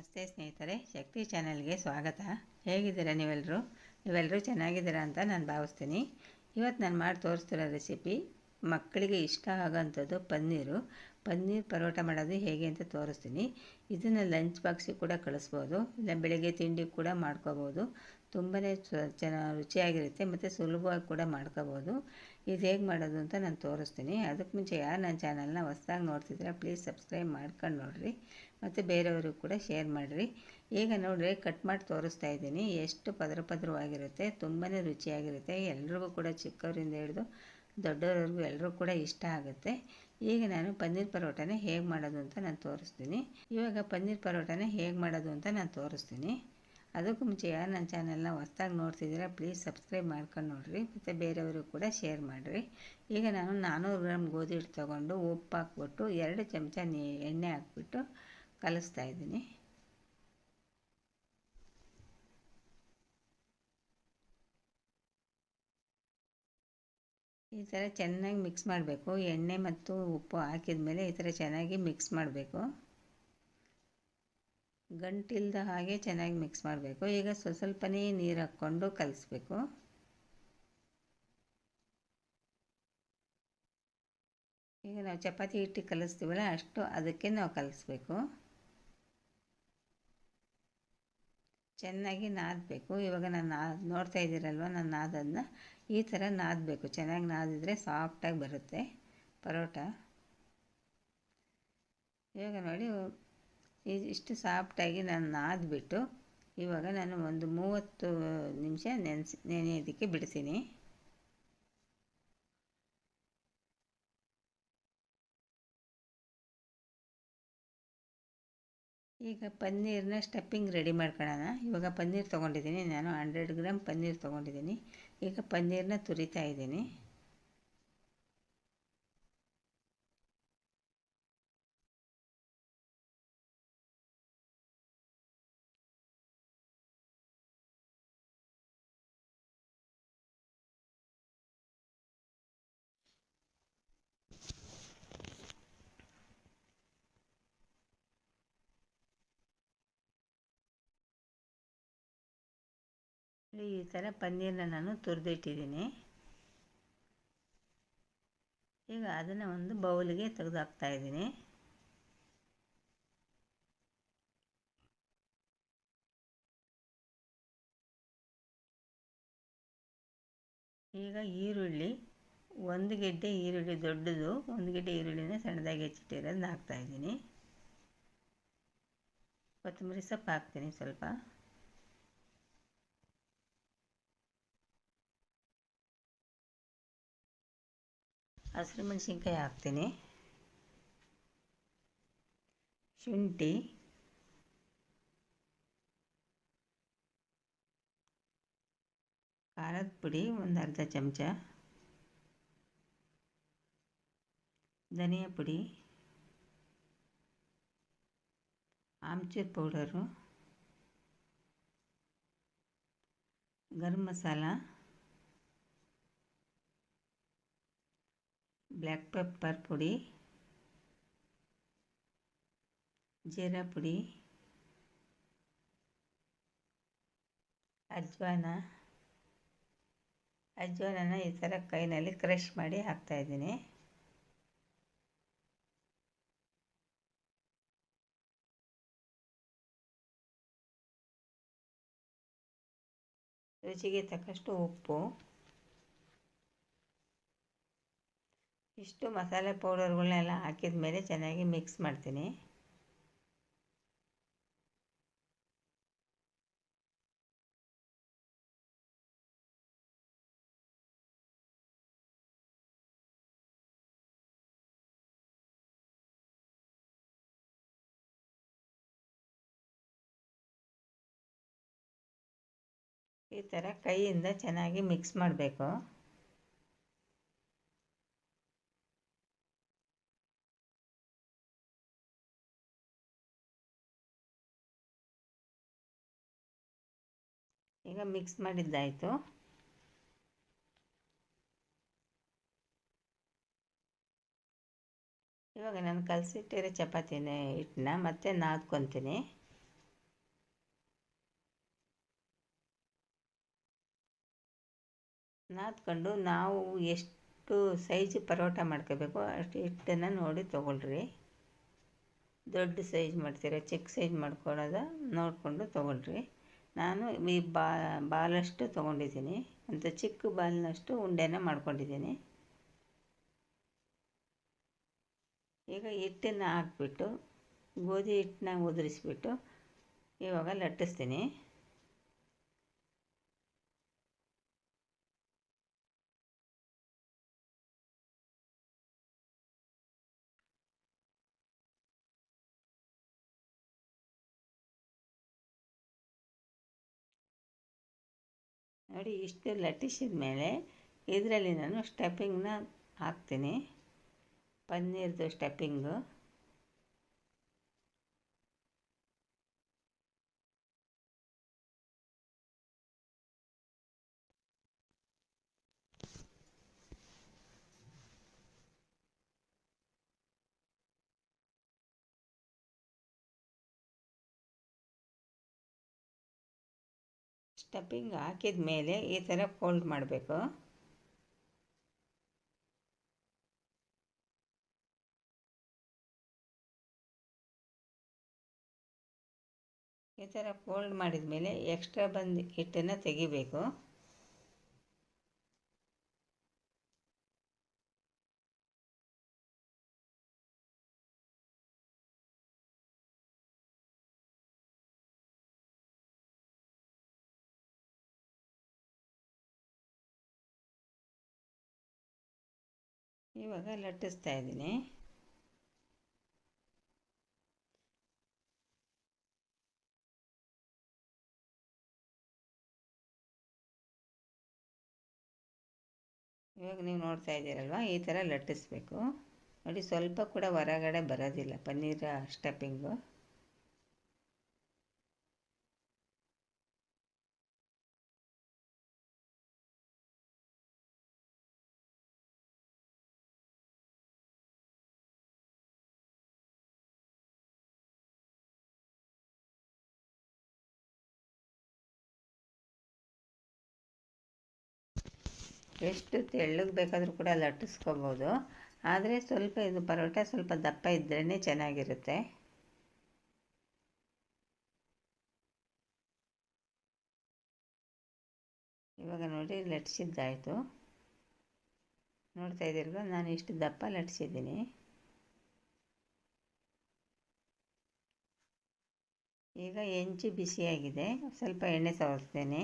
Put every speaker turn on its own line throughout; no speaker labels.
ನಮಸ್ತೆ ಸ್ನೇಹಿತರೆ, ಶಕ್ತಿ ಚಾನಲ್ಗೆ ಸ್ವಾಗತ. ಹೇಗಿದ್ದೀರಾ ನೀವೆಲ್ಲರೂ ಚೆನ್ನಾಗಿದ್ದೀರಾ ಅಂತ ನಾನು ಭಾವಿಸ್ತೀನಿ. ಇವತ್ತು ನಾನು ಮಾಡಿ ತೋರಿಸ್ತಿರೋ ರೆಸಿಪಿ ಮಕ್ಕಳಿಗೆ ಇಷ್ಟ ಆಗೋಂಥದ್ದು ಪನ್ನೀರ್ ಪರೋಟ ಮಾಡೋದು ಹೇಗೆ ಅಂತ ತೋರಿಸ್ತೀನಿ. ಇದನ್ನು ಲಂಚ್ ಬಾಕ್ಸಿಗೆ ಕೂಡ ಕಳಿಸ್ಬೋದು, ಇಲ್ಲ ಬೆಳಗ್ಗೆ ತಿಂಡಿ ಕೂಡ ಮಾಡ್ಕೋಬೋದು. ತುಂಬಾ ರುಚಿಯಾಗಿರುತ್ತೆ ಮತ್ತು ಸುಲಭವಾಗಿ ಕೂಡ ಮಾಡ್ಕೋಬೋದು. ಇದು ಹೇಗೆ ಮಾಡೋದು ಅಂತ ನಾನು ತೋರಿಸ್ತೀನಿ. ಅದಕ್ಕೆ ಮುಂಚೆ ಯಾರು ನನ್ನ ಚಾನಲ್ನ ಹೊಸ್ದಾಗಿ ನೋಡ್ತಿದ್ರೆ ಪ್ಲೀಸ್ ಸಬ್ಸ್ಕ್ರೈಬ್ ಮಾಡ್ಕೊಂಡು ನೋಡಿರಿ ಮತ್ತು ಬೇರೆಯವ್ರಿಗೆ ಕೂಡ ಶೇರ್ ಮಾಡಿರಿ. ಈಗ ನೋಡಿರಿ, ಕಟ್ ಮಾಡಿ ತೋರಿಸ್ತಾ ಇದ್ದೀನಿ. ಎಷ್ಟು ಪದರವಾಗಿರುತ್ತೆ, ತುಂಬಾ ರುಚಿಯಾಗಿರುತ್ತೆ. ಎಲ್ರಿಗೂ ಕೂಡ ಚಿಕ್ಕವರಿಂದ ಹಿಡಿದು ದೊಡ್ಡವರೆಗೂ ಎಲ್ಲರೂ ಕೂಡ ಇಷ್ಟ ಆಗುತ್ತೆ. ಈಗ ನಾನು ಪನ್ನೀರ್ ಪರೋಟನ ಹೇಗೆ ಮಾಡೋದು ಅಂತ ನಾನು ತೋರಿಸ್ತೀನಿ. ಅದಕ್ಕೂ ಮುಂಚೆ ಯಾರು ನನ್ನ ಚಾನಲ್ನ ಹೊಸ್ದಾಗಿ ನೋಡ್ತಿದ್ದೀರಾ ಪ್ಲೀಸ್ ಸಬ್ಸ್ಕ್ರೈಬ್ ಮಾಡ್ಕೊಂಡು ನೋಡಿರಿ ಮತ್ತು ಬೇರೆಯವ್ರಿಗೆ ಕೂಡ ಶೇರ್ ಮಾಡಿರಿ. ಈಗ ನಾನು 400 ಗ್ರಾಮ್ ಗೋಧಿ ಹಿಟ್ಟು ತೊಗೊಂಡು ಉಪ್ಪು ಹಾಕ್ಬಿಟ್ಟು 2 ಚಮಚ ಎಣ್ಣೆ ಹಾಕ್ಬಿಟ್ಟು ಕಲಿಸ್ತಾ ಇದ್ದೀನಿ. ಈ ಥರ ಚೆನ್ನಾಗಿ ಮಿಕ್ಸ್ ಮಾಡಬೇಕು. ಎಣ್ಣೆ ಮತ್ತು ಉಪ್ಪು ಹಾಕಿದ ಮೇಲೆ ಈ ಥರ ಚೆನ್ನಾಗಿ ಮಿಕ್ಸ್ ಮಾಡಬೇಕು. ಗಂಟಿಲ್ದ ಹಾಗೆ ಚೆನ್ನಾಗಿ ಮಿಕ್ಸ್ ಮಾಡಬೇಕು. ಈಗ ಸ್ವಲ್ಪನೇ ನೀರು ಹಾಕ್ಕೊಂಡು ಕಲಿಸ್ಬೇಕು. ಈಗ ನಾವು ಚಪಾತಿ ಹಿಟ್ಟು ಕಲಿಸ್ತೀವಲ್ಲ ಅಷ್ಟು ಅದಕ್ಕೆ ನಾವು ಕಲಿಸ್ಬೇಕು. ಚೆನ್ನಾಗಿ ನಾದಬೇಕು. ಇವಾಗ ನಾನು ನೋಡ್ತಾ ಇದ್ದೀರಲ್ವ, ನಾನು ನಾದನ್ನು ಈ ಥರ ನಾದಬೇಕು. ಚೆನ್ನಾಗಿ ನಾದಿದ್ರೆ ಸಾಫ್ಟಾಗಿ ಬರುತ್ತೆ ಪರೋಟ. ಇವಾಗ ನೋಡಿ, ಇಷ್ಟು ಸಾಫ್ಟಾಗಿ ನಾನು ನಾದ್ಬಿಟ್ಟು ಇವಾಗ ನಾನು ಒಂದು 30 ನಿಮಿಷ ನೆನೆಯೋದಕ್ಕೆ ಬಿಡ್ತೀನಿ. ಈಗ ಪನ್ನೀರನ್ನ ಸ್ಟಫಿಂಗ್ ರೆಡಿ ಮಾಡ್ಕೊಳ್ಳೋಣ. ಇವಾಗ ಪನ್ನೀರ್ ತೊಗೊಂಡಿದ್ದೀನಿ, ನಾನು 100 ಗ್ರಾಮ್ ಪನ್ನೀರ್ ತೊಗೊಂಡಿದ್ದೀನಿ. ಈಗ ಪನ್ನೀರನ್ನ ತುರಿತಾ ಇದ್ದೀನಿ. ಈ ಥರ ಪನ್ನೀರನ್ನ ನಾನು ತುರಿದಿಟ್ಟಿದ್ದೀನಿ. ಈಗ ಅದನ್ನು ಒಂದು ಬೌಲಿಗೆ ತೆಗೆದು ಹಾಕ್ತಾ ಇದ್ದೀನಿ. ಈಗ ಈರುಳ್ಳಿ, 1 ಗೆಡ್ಡೆ ಈರುಳ್ಳಿ ದೊಡ್ಡದು, 1 ಗೆಡ್ಡೆ ಈರುಳ್ಳಿನ ಸಣ್ಣದಾಗಿ ಹೆಚ್ಚಿಟ್ಟಿರೋದನ್ನ ಹಾಕ್ತಾಯಿದ್ದೀನಿ. ಕೊತ್ತಂಬರಿ ಸೊಪ್ಪು ಹಾಕ್ತೀನಿ ಸ್ವಲ್ಪ. ಹಸಿರು ಮೆಣಸಿನ್ಕಾಯಿ ಹಾಕ್ತೀನಿ. ಶುಂಠಿ, ಖಾರದ ಪುಡಿ ಒಂದು ಅರ್ಧ ಚಮಚ, ಧನಿಯಾ ಪುಡಿ, amchur powder, garam masala, black pepper ಪುಡಿ, ಜೀರಾ ಪುಡಿ, ಅಜ್ವಾನನ ಈ ಥರ ಕೈನಲ್ಲಿ ಕ್ರಷ್ ಮಾಡಿ ಹಾಕ್ತಾಯಿದ್ದೀನಿ. ರುಚಿಗೆ ತಕ್ಕಷ್ಟು ಉಪ್ಪು. ಇಷ್ಟು ಮಸಾಲೆ ಪೌಡರ್ಗಳನ್ನೆಲ್ಲ ಹಾಕಿದ ಮೇಲೆ ಚೆನ್ನಾಗಿ ಮಿಕ್ಸ್ ಮಾಡ್ತೀನಿ. ಈ ಥರ ಕೈಯಿಂದ ಚೆನ್ನಾಗಿ ಮಿಕ್ಸ್ ಮಾಡಬೇಕು. ಈಗ ಮಿಕ್ಸ್ ಮಾಡಿದ್ದಾಯಿತು. ಇವಾಗ ನಾನು ಕಲಸಿಟ್ಟಿರೋ ಚಪಾತಿನ ಹಿಟ್ಟನ್ನ ಮತ್ತೆ ನಾದ್ಕೊತೀನಿ. ನಾದ್ಕೊಂಡು ನಾವು ಎಷ್ಟು ಸೈಜ್ ಪರೋಟ ಮಾಡ್ಕೋಬೇಕು ಅಷ್ಟು ಹಿಟ್ಟನ್ನು ನೋಡಿ ತೊಗೊಳ್ರಿ. ದೊಡ್ಡ ಸೈಜ್ ಮಾಡ್ತೀರ ಚಿಕ್ಕ ಸೈಜ್ ಮಾಡ್ಕೊಳ್ಳೋದ ನೋಡಿಕೊಂಡು ತೊಗೊಳ್ರಿ. ನಾನು ಈ ಬಾಲಷ್ಟು ತೊಗೊಂಡಿದ್ದೀನಿ, ಅಂತ ಚಿಕ್ಕ ಬಾಲಿನಷ್ಟು ಉಂಡೆನ ಮಾಡ್ಕೊಂಡಿದ್ದೀನಿ. ಈಗ ಹಿಟ್ಟನ್ನು ಹಾಕ್ಬಿಟ್ಟು ಗೋಧಿ ಹಿಟ್ಟನ್ನ ಉದುರಿಸ್ಬಿಟ್ಟು ಇವಾಗ ಲಟ್ಟಿಸ್ತೀನಿ. ನೋಡಿ, ಇಷ್ಟು ಲಟ್ಟಿಸಿದ ಮೇಲೆ ಇದರಲ್ಲಿ ನಾನು ಸ್ಟಫಿಂಗ್ನ ಹಾಕ್ತೀನಿ, ಪನ್ನೀರ್ದು ಸ್ಟಫಿಂಗು. ಸ್ಟಫಿಂಗ್ ಹಾಕಿದ ಮೇಲೆ ಈ ಥರ ಫೋಲ್ಡ್ ಮಾಡಬೇಕು. ಈ ಥರ ಫೋಲ್ಡ್ ಮಾಡಿದ ಮೇಲೆ ಎಕ್ಸ್ಟ್ರಾ ಬಂದು ಹಿಟ್ಟನ್ನು ತೆಗಿಬೇಕು. ಇವಾಗ ಲಟ್ಟಿಸ್ತಾ ಇದ್ದೀನಿ. ಇವಾಗ ನೀವು ನೋಡ್ತಾ ಇದ್ದೀರಲ್ವ, ಈ ಥರ ಲಟ್ಟಿಸ್ಬೇಕು. ನೋಡಿ, ಸ್ವಲ್ಪ ಕೂಡ ಹೊರಗಡೆ ಬರೋದಿಲ್ಲ ಪನ್ನೀರ್ ಸ್ಟಫಿಂಗು. ಎಷ್ಟು ತೆಳ್ಳಗೆ ಬೇಕಾದರೂ ಕೂಡ ಲಟ್ಟಿಸ್ಕೋಬೋದು, ಆದರೆ ಸ್ವಲ್ಪ ಇದು ಪರೋಟ ಸ್ವಲ್ಪ ದಪ್ಪ ಇದ್ರೇ ಚೆನ್ನಾಗಿರುತ್ತೆ. ಇವಾಗ ನೋಡಿ, ಲಟ್ಸಿದ್ದಾಯಿತು. ನೋಡ್ತಾ ಇದ್ದೀರಲ್ವ, ನಾನು ಇಷ್ಟು ದಪ್ಪ ಲಟ್ಸಿದ್ದೀನಿ. ಈಗ ಹೆಂಚು ಬಿಸಿಯಾಗಿದೆ, ಸ್ವಲ್ಪ ಎಣ್ಣೆ ಸವರ್ತೇನೆ.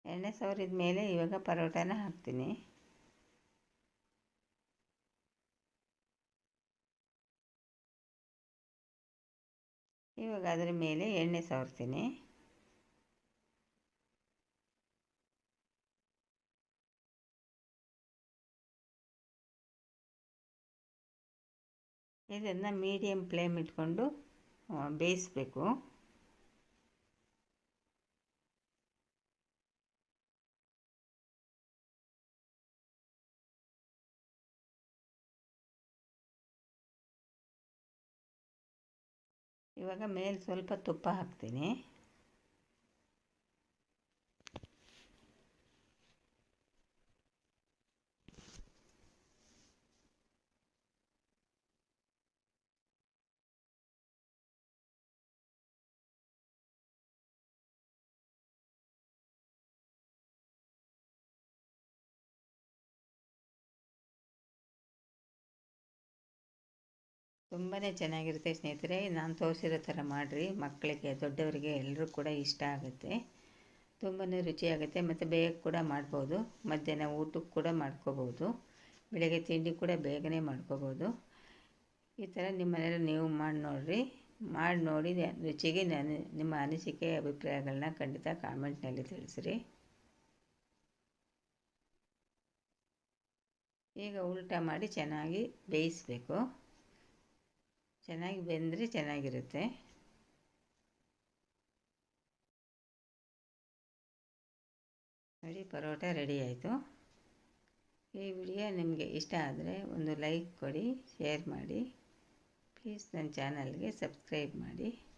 ಎಣ್ಣೆ ಸವರಿದ ಮೇಲೆ ಇವಾಗ ಪರೋಟಾನ ಹಾಕ್ತೀನಿ. ಇವಾಗ ಅದರ ಮೇಲೆ ಎಣ್ಣೆ ಸವರ್ತೀನಿ. ಇದನ್ನು ಮೀಡಿಯಮ್ ಫ್ಲೇಮ್ ಇಟ್ಕೊಂಡು ಬೇಯಿಸಬೇಕು. ಇವಾಗ ಮೇಲೆ ಸ್ವಲ್ಪ ತುಪ್ಪ ಹಾಕ್ತೀನಿ. ತುಂಬಾ ಚೆನ್ನಾಗಿರುತ್ತೆ ಸ್ನೇಹಿತರೆ. ನಾನು ತೋರಿಸಿರೋ ಥರ ಮಾಡಿರಿ, ಮಕ್ಕಳಿಗೆ ದೊಡ್ಡವರಿಗೆ ಎಲ್ಲರೂ ಕೂಡ ಇಷ್ಟ ಆಗುತ್ತೆ. ತುಂಬಾ ರುಚಿಯಾಗುತ್ತೆ ಮತ್ತು ಬೇಗ ಕೂಡ ಮಾಡ್ಬೋದು. ಮಧ್ಯಾಹ್ನ ಊಟಕ್ಕೆ ಕೂಡ ಮಾಡ್ಕೋಬೋದು, ಬೆಳಗ್ಗೆ ತಿಂಡಿ ಕೂಡ ಬೇಗನೆ ಮಾಡ್ಕೋಬೋದು. ಈ ಥರ ನಿಮ್ಮ ಮನೇಲಿ ನೀವು ಮಾಡಿ ನೋಡಿರಿ. ಮಾಡಿ ನೋಡಿ ರುಚಿಗೆ ನಿಮ್ಮ ಅನಿಸಿಕೆ ಅಭಿಪ್ರಾಯಗಳನ್ನ ಖಂಡಿತ ಕಾಮೆಂಟ್ನಲ್ಲಿ ತಿಳಿಸ್ರಿ. ಈಗ ಉಲ್ಟಾ ಮಾಡಿ ಚೆನ್ನಾಗಿ ಬೇಯಿಸಬೇಕು. ಚೆನ್ನಾಗಿ ಬೆಂದರೆ ಚೆನ್ನಾಗಿರುತ್ತೆ. ನೋಡಿ, ಪರೋಟ ರೆಡಿ ಆಯಿತು. ಈ ವಿಡಿಯೋ ನಿಮಗೆ ಇಷ್ಟ ಆದರೆ ಒಂದು ಲೈಕ್ ಕೊಡಿ, ಶೇರ್ ಮಾಡಿ. ಪ್ಲೀಸ್ ನನ್ನ ಚಾನಲ್ಗೆ ಸಬ್ಸ್ಕ್ರೈಬ್ ಮಾಡಿ.